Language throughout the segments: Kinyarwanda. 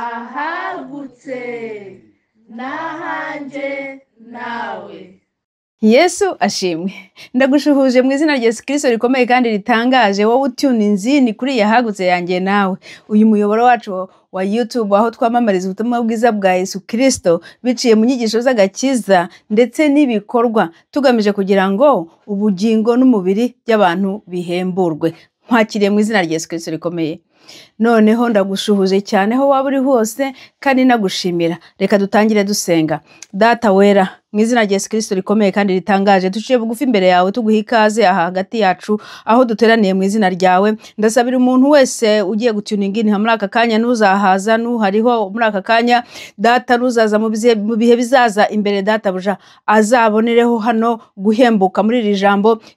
ahagutse n'ahanje nawe. Yesu ashimwe. Ndagushuhuje mu izina rya Yesu Kristo rikomeye kandi ritangaje, wowe utune inzini kuri yahagutse yanjye nawe. Uyu muyoboro wacu wa YouTube aho twamamariza ubutumwa bwiza bwa Yesu Kristo biciye mu nyigisho z'agakiza ndetse n'ibikorwa, tugamije kugira ngo ubugingo n'umubiri by'abantu bihemburwe. Nkwakiriye mu izina rya Yesu Kristo rikomeye. Noneho ndagushuhuje cyane aho waba uri hose kandi nagushimira. Reka dutangire dusenga. Data wera, mu izina rya Yesu Kristo rikomeye kandi ritangaje, tuciye bugufi imbere yawe tuguha ikaze aha hagati yacu aho duteraniye mu izina ryawe. Ndasabira umuntu wese ugiye gutuninga inha muri aka kanya, nuzahaza nuhariho muri aka kanya, data nuzaza mu bihe bizaza imbere, data buja azabonereho hano guhembuka muri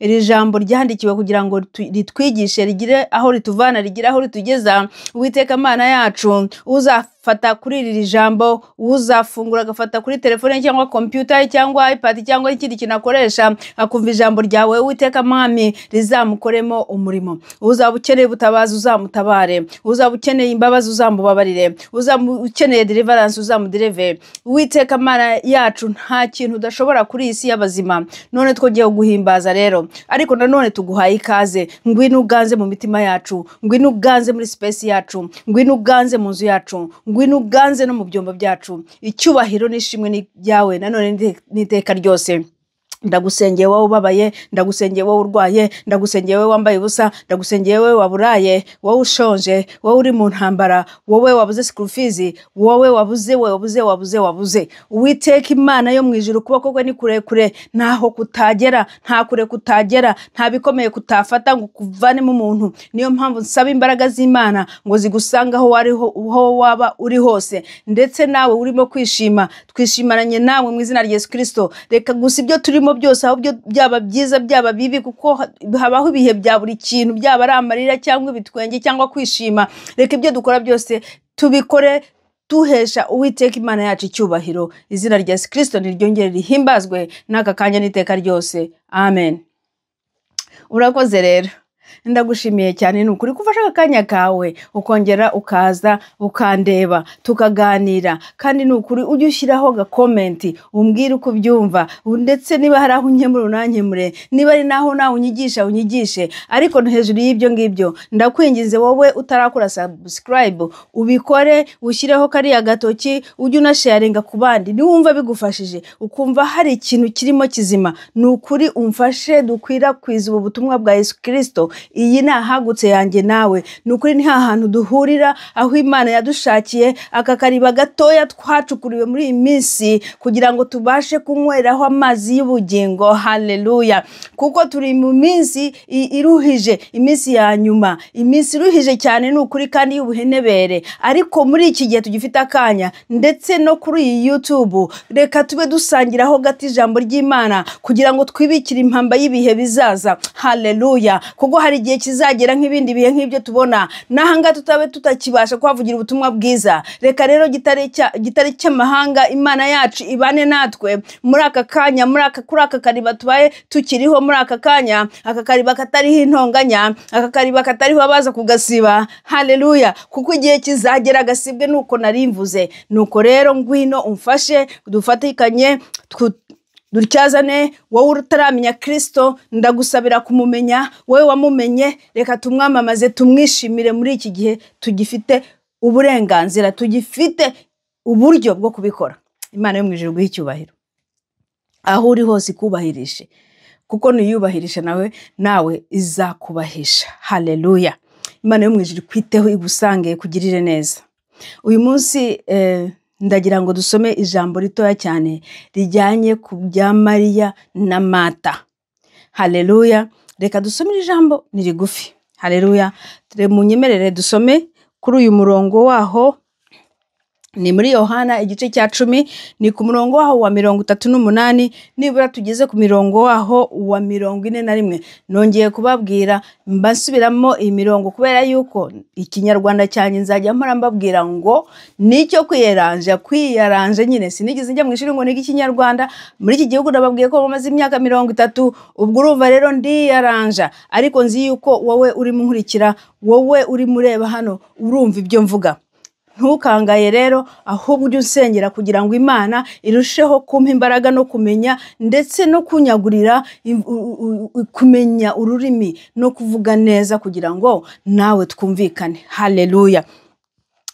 iri jambo ryandikiwe kugira ngo ritwigishe, rigire aho rituvana, rigire aho ritugeza. Uwiteka Mana yacu, uzafata kuri iri jambo, uzafungura agafata kuri telefone cyangwa computer cyangwa iPad cyangwa ikindi kinakoresha akumva ijambo ryawe, Uwiteka Mwami, rizamukoremo umurimo. Uzaba ukeneye ubutabazi uzamutabare, uzaba ukeneye imbabazi uzamubabarire, uzaba ukeneye deliverance uzamudeliver. Uwiteka Mana yacu, nta kintu udashobora kuri isi y'abazima. None twongeye guhimbaza rero, ariko nanone tuguhaye ikaze. Ngwino uganze mu mitima yacu, ngwino uganze muri space yacu, ngwino uganze mu nzu yacu, ngwino uganze no mu byombo byacu. Icyubahiro n'ishimwe ni byawe nanone n'iteka ryose. Ndagusengeye wowe ubabaye, ndagusengeye wowe urwaye, ndagusengeye wowe wambaye ubusa, ndagusengeye wowe waburaye, wowe ushonje, wowe uri mu ntambara, wowe wabuze school fees, wowe wabuze. Uwiteka Imana yo mu ijuru, kuboko kwe ni kurekure, ntaho kutagera, nta kure kutagera, nta bikomeye kutafata ngo kuvanemo umuntu. Niyo mpamvu nsaba imbaraga z'Imana ngo zigusanga aho waba uri hose, ndetse nawe urimo kwishima, twishimaranye nawe mu izina rya Yesu Kristo. Reka gusa ibyo turimo byose, aho byaba byiza byaba bibi, kuko habaho ibihe bya buri kintu, byaba ari amarira cyangwa ibitwenge cyangwa kwishima. Reka ibyo dukora byose tubikore tuhesha Uwiteka Imana yacu icyubahiro. Izina rya Yesu Kristo niryongere rihimbazwe n'aka kanya n'iteka ryose. Amen. Urakoze rero. Ndagushimiye cyane, nukuri kufasha akanya kawe ukongera ukaza ukandeba tukaganira, kandi nukuri ujye ushyiraho ga comment umbwire uko byumva, ndetse niba hari aho unkemura unankemure, niba ari naho nawe unyigishe. Ariko hejuru y'ibyo ngibyo ndakwinginze wowe utarakora subscribe ubikore, ushyireho kariya gatoki, ujye unasharinga ku bandi niwumva bigufashije, ukumva hari ikintu kirimo kizima. Nukuri umfashe dukwirakwiza ubu butumwa bwa Yesu Kristo. Iyi nahagutse yanjye nawe, nukuri ni hantu duhurira, aho Imana yadushakiye aka kariba gatoya twacukuriwe muri iyi minsi kugira ngo tubashe kunyweraho amazi y'ubugingo. Haleluya. Kuko turi mu minsi iruhije, iminsi ya nyuma, iminsi iruhije cyane nukuri kandi y'ubuhenebere. Ariko muri iki gihe tugifite akanya, ndetse no kuri iyi YouTube, reka tube dusangiraho gati ijambo ry'Imana kugira ngo twibikire impamba y'ibihe bizaza. Haleluya. Kuko hari igihe kizagera nk'ibindi bihe nk'ibyo tubona, nahanga tutabe tutakibasha kuhavugira ubutumwa bwiza. Reka rero gitari cy'amahanga, Imana yacu ibane natwe muri aka kanya, kuri aka kariba tubaye tukiriho muri aka kanya, aka kariba katariho intonganya, aka kariba katariho abaza kugasiba. Haleluya. Kuko igihe kizagera gasibwe nuko narimvuze. Nuko rero ngwino umfashe dufatikanye dutyazane. Wowe utaramenya Kristo, ndagusabira kumumenya. Wowe wamumenye, reka tumwamamaze, tumwishimire muri iki gihe tugifite uburenganzira, tugifite uburyo bwo kubikora. Imana yo mu ijuru guha icyubahiro. Aho uri hose kubahirishe, kuko niyubahirisha nawe izakubahisha. Haleluya. Imana yo mu ijuru kwiteho, igusange, kugirire neza. Uyu munsi ndagira ngo dusome ijambo ritoya cyane rijyanye ku bya Mariya na Martha. Haleluya. Reka dusome ijambo, ni rigufi. Haleluya. Munyemerere dusome kuri uyu murongo waho, ni muri Yohana igice cya 10, ni ku murongo waho wa 38, nibura tugeze ku mirongo waho wa 41. Nongeye kubabwira mbasubiramo iyi mirongo kubera yuko ikinyarwanda cyane nzajya mpora mbabwira ngo nicyo kwiyaranje nyine. Sinigeze njya mu ishuri ngo nige ikinyarwanda, muri iki gihugu nababwiye ko bamaze imyaka 30. Ubwo urumva rero ndiyaranja, ariko nzi yuko wowe uri munkurikira, wowe uri mureba hano, urumva ibyo mvuga. ntukangaye rero, ahubwo ujye usengera kugira ngo Imana irusheho kumpa imbaraga no kumenya ndetse no kunyagurira kumenya ururimi no kuvuga neza kugira ngo nawe twumvikane. Haleluya.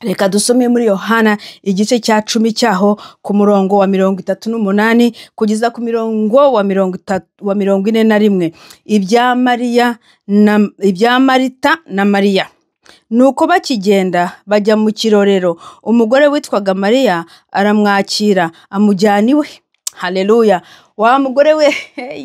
Reka dusome muri Yohana igice cya 10 cyaho ku murongo wa 38 kugeza ku murongo wa 41 ibya Marita na Mariya. Nuko bakigenda bajya mu kirorero, umugore witwaga Mariya aramwakira amujyana iwe. Haleluya. Wa mugore we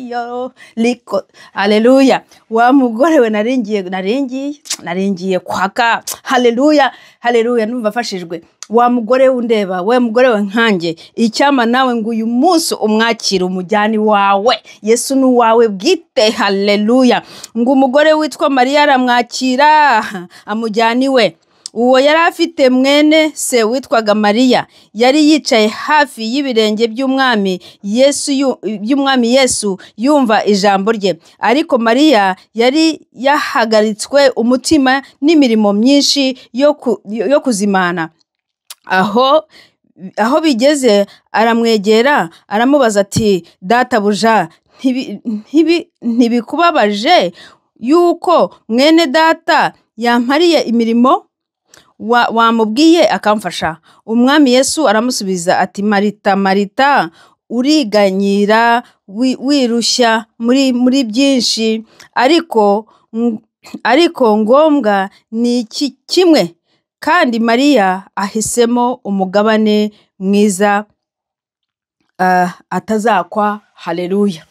yo liko. Haleluya. Wa mugore we naringiye kwaka. Haleluya. Haleluya. Numva fashijwe. Wa mugore undeba, we mugore we nkanjye, icyama nawe ngo uyu munsi umwakira umujyani wawe. Yesu ni wawe bwite. Haleluya. Ngo umugore witwa Mariya aramwakira amujyani we. Uwo yari afite mwene se witwaga Mariya, yari yicaye hafi y'ibirenge by'umwami Yesu yumva ijambo rye. Ariko Mariya yari yahagaritswe umutima n'imirimo myinshi yo kuzimana. Aho bigeze aramwegera aramubaza ati, databuja, ntibikubabaje yuko mwene data yampariye imirimo? Wamubwiye akamfasha. Umwami Yesu aramusubiza ati, Marita, Marita, uriganyira wirushya muri byinshi, ariko ngombwa ni iki kimwe, kandi Mariya ahisemo umugabane mwiza atazakwa. Haleluya.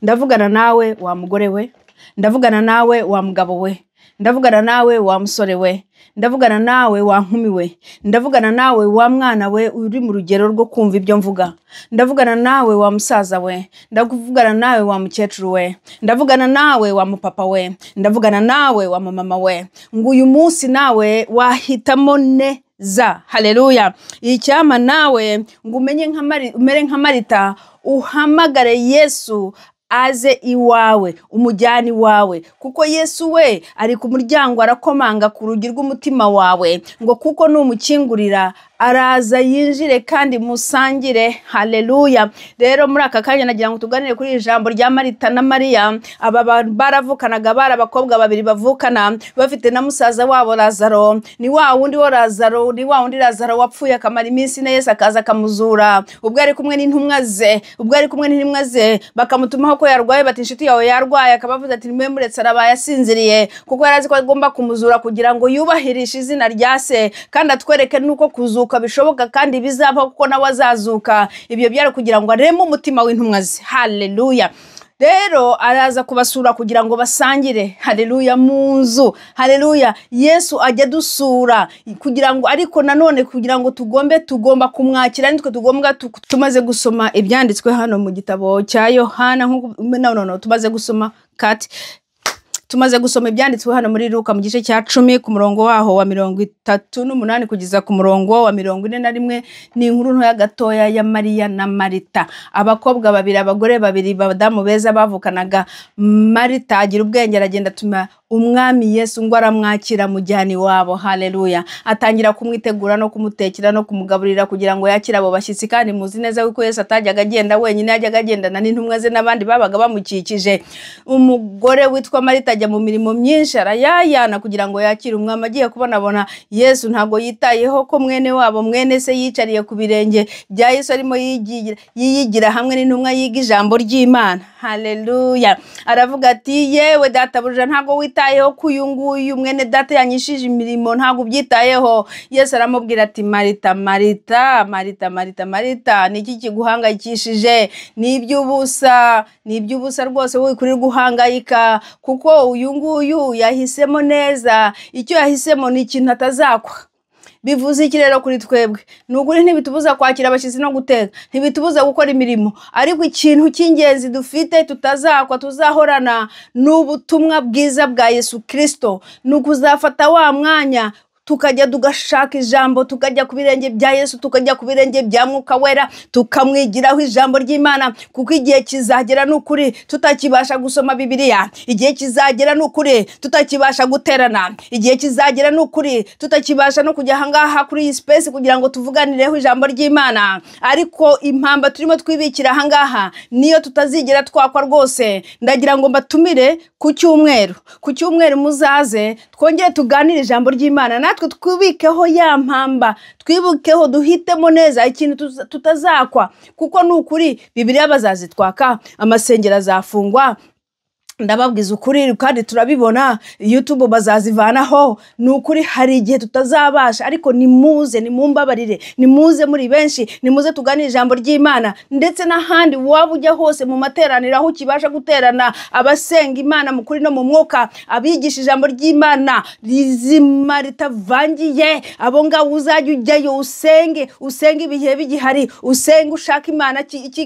Ndavugana nawe wa mugore we, ndavugana nawe wa mugabo we, ndavugana nawe wa musore we, ndavugana nawe wa nkumi we, ndavugana nawe wa mwana we uri mu rugero rwo kumva ibyo mvuga, ndavugana nawe wa musaza we, ndavugana nawe wa mukecuru we, ndavugana nawe wa mupapa we, ndavugana nawe wa mama we. Ngo uyu munsi nawe wahitamo neza. Haleluya. Icyama nawe ngo umere nka Marita, uhamagare Yesu aze iwawe, umujyani wawe, kuko Yesu we ari ku muryango arakomanga ku rugi rw'umutima wawe, ngo kuko numukingurira araza yinjire kandi musangire. Haleluya. Rero muri aka kanya nagira ngo tuganire kuri ijambo rya Marita na Mariya. Aba baravukanaga, bari abakobwa babiri bavukana, bafite na musaza wabo Lazaro. Ni wa wundi Lazaro wapfuye akamara iminsi na Yesu akaza akamuzura. Ubwo ari kumwe n'intumwa ze, bakamutumaho ko yarwaye, bati inshuti yawe yarwaye. Akabavuze ati nimwe muretse arabaye asinziriye, kuko yarazi ko agomba kumuzura kugira ngo yubahirishe izina rya se, kandi atwereke nuko kuzuka bishoboka kandi bizaba, kuko nawe azazuka. Ibyo byari kugira ngo areme umutima w'intumwa ze. Haleluya. Rero araza kubasura kugira ngo basangire. Haleluya. Mu nzu. Haleluya. Yesu ajya dusura kugira ngo, ariko nanone kugira ngo tugomba kumwakira, nitwe tugomba tumaze gusoma ibyanditswe hano mu gitabo cya Yohana. Tumaze gusoma tumaze gusoma ibyanditswe hano muri Luka mu gice cya 10 ku murongo waho wa 38 kugeza ku murongo wa 41. Ni inkuru ntoya gatoya ya Mariya na Marita, abakobwa babiri, abagore babiri, badamu beza bavukanaga. Marita agira ubwenge, aragenda atuma umwami Yesu ngo aramwakira mujyani wabo. Haleluya. Atangira kumwitegura no kumutekera no kumugaburira kugira ngo yakire abo bashyitsi. Kandi muzi neza ko Yesu atajyaga agenda wenyine, yajyaga agendana n'intumwa ze n'abandi babaga bamukikije. Umugore witwa Marita ajya mu mirimo myinshi, arayayana kugira ngo yakire umwami. Agiye kubonabona Yesu ntago yitayeho ko mwene se yicariye ku birenge bya Yesu arimo yiyigira hamwe n'intumwa yiga ijambo ry'Imana. Haleluya. Aravuga ati, yewe databuja, ntago witayeho ko uyu nguyu mwene data yanyishije imirimo, ntago ubyitayeho. Yesu aramubwira ati, Marita, Marita, Marita, Marita, Marita, niki kiguhangayikishije? Ni iby'ubusa rwose, wowe kuri guhangayika, kuko uyu nguyu yahisemo neza. Icyo yahisemo ni ikintu atazakwa. Bivuze iki rero kuri twebwe? Nuguri ntibitubuza kwakira abashyitsi no guteka, ntibitubuza gukora imirimo, ariko ikintu cy'ingenzi dufite tutazakwa, tuzahorana n'ubutumwa bwiza bwa Yesu Kristo. Nukuzafata wa mwanya tukajya tugashaka ijambo, tukajya ku birenge bya Yesu, tukajya ku birenge bya Mwuka Wera, tukamwigiraho ijambo ry'Imana, kuko igihe kizagera n'ukuri tutakibasha gusoma Bibiliya, igihe kizagera n'ukuri tutakibasha guterana, igihe kizagera n'ukuri tutakibasha no kujya ahangaha kuri iyi space kugira ngo tuvuganireho ijambo ry'Imana. Ariko impamba turimo twibikira ahangaha niyo tutazigera twakwa rwose. Ndagira ngo mbatumire ku cyumweru muzaze twongere tuganire ijambo ry'Imana, natwe twibikeho ya mpamba, twibukeho duhitemo neza ikintu tutazakwa, kuko n'ukuri Bibiliya bazazitwaka, amasengero azafungwa. Ndababwiza ukuri kandi turabibona, YouTube bazazivanaho. N'ukuri hari igihe tutazabasha, ariko nimuze, nimumbabarire, nimuze muri benshi, nimuze tuganire ijambo ry'Imana. Ndetse n'ahandi waba ujya hose mu materaniro aho ukibasha guterana, abasenga Imana mu kuri no mu mwuka, abigisha ijambo ry'Imana rizima ritavangiye, abo ngabo uzajya ujyayo usenge ibihe bigihari, usenge ushaka Imana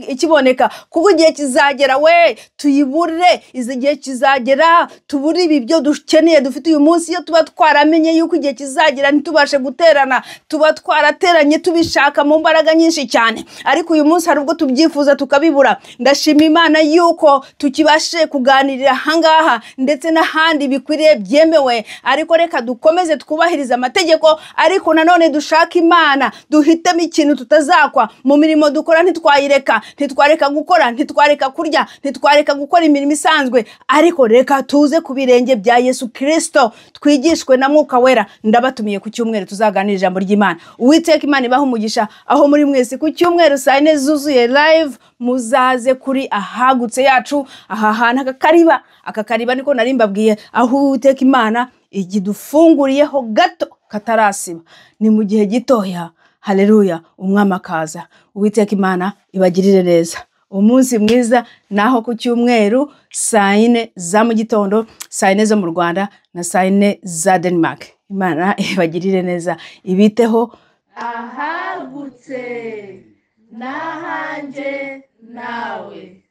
ikiboneka, kuko igihe kizagera we tuyibure. Igihe kizagera tuburi ibi byo dukeneye dufite uyu munsi. Iyo tuba twaramenye yuko igihe kizagera ntitubashe guterana, tuba twarateranye tubishaka mu mbaraga nyinshi cyane, ariko uyu munsi hari ubwo tubyifuza tukabibura. Ndashima Imana yuko tukibashe kuganirira ahangaha ndetse n'ahandi bikwiriye byemewe. Ariko reka dukomeze twubahiriza amategeko, ariko nanone dushaka Imana, duhitemo ikintu tutazakwa. Mu mirimo dukora ntitwareka gukora, ntitwareka kurya, ntitwareka gukora imirimo isanzwe, ariko reka tuze ku birenge bya Yesu Kristo, twigishwe na Mwuka Wera. Ndabatumiye ku cyumweru tuzaganira ijambo ry'Imana. Uwiteka Imana ibahe umugisha aho muri mwese. Ku cyumweru saa 4 zuzuye live muzaze kuri ahagutse yacu, aha hantu akakariba niko nari mbabwiye, aho Uwiteka Imana igidufunguriyeho gato katarasiba, ni mu gihe gitoya. Haleluya, umwami akaza. Uwiteka Imana ibagirire neza. Umunsi mwiza, naho ku cyumweru saa 4 za mu gitondo, saa 4 zo mu Rwanda na saa 4 za Denmark. Imana ibagirire neza, ibiteho. Ahagutse n'ahanje nawe.